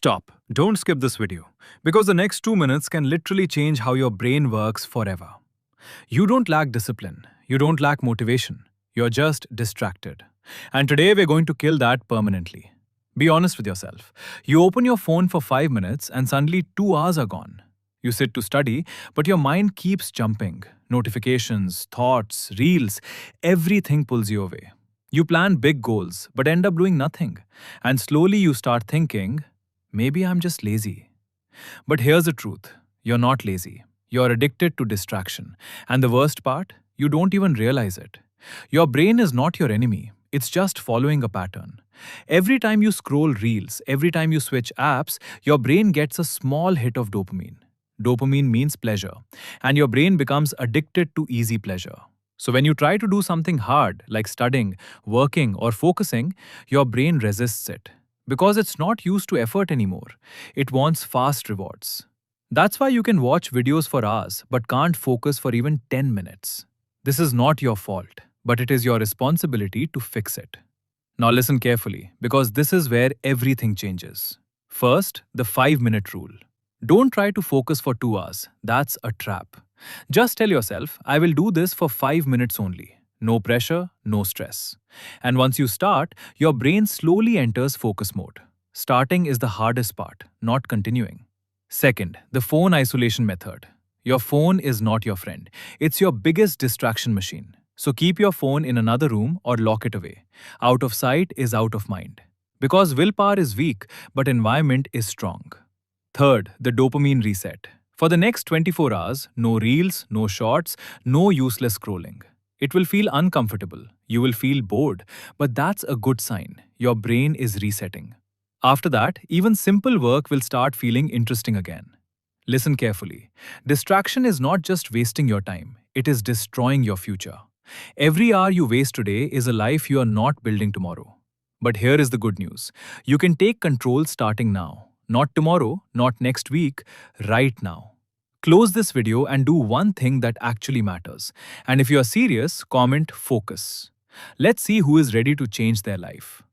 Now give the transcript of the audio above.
Stop. Don't skip this video. Because the next 2 minutes can literally change how your brain works forever. You don't lack discipline. You don't lack motivation. You're just distracted. And today we're going to kill that permanently. Be honest with yourself. You open your phone for 5 minutes and suddenly 2 hours are gone. You sit to study, but your mind keeps jumping. Notifications, thoughts, reels, everything pulls you away. You plan big goals, but end up doing nothing. And slowly you start thinking, maybe I'm just lazy. But here's the truth, you're not lazy. You're addicted to distraction. And the worst part, you don't even realize it. Your brain is not your enemy, it's just following a pattern. Every time you scroll reels, every time you switch apps, your brain gets a small hit of dopamine. Dopamine means pleasure, and your brain becomes addicted to easy pleasure. So when you try to do something hard, like studying, working, or focusing, your brain resists it. Because it's not used to effort anymore. It wants fast rewards. That's why you can watch videos for hours but can't focus for even 10 minutes. This is not your fault, but it is your responsibility to fix it. Now listen carefully, because this is where everything changes. First, the 5-minute rule. Don't try to focus for 2 hours. That's a trap. Just tell yourself, I will do this for 5 minutes only. No pressure, no stress. And once you start, your brain slowly enters focus mode. Starting is the hardest part, not continuing. Second, the phone isolation method. Your phone is not your friend. It's your biggest distraction machine. So keep your phone in another room or lock it away. Out of sight is out of mind. Because willpower is weak, but environment is strong. Third, the dopamine reset. For the next 24 hours, no reels, no shorts, no useless scrolling. It will feel uncomfortable. You will feel bored, but that's a good sign. Your brain is resetting. After that, even simple work will start feeling interesting again. Listen carefully. Distraction is not just wasting your time, it is destroying your future. Every hour you waste today is a life you are not building tomorrow. But here is the good news. You can take control starting now. Not tomorrow, not next week, right now. Close this video and do one thing that actually matters. And if you are serious, comment focus. Let's see who is ready to change their life.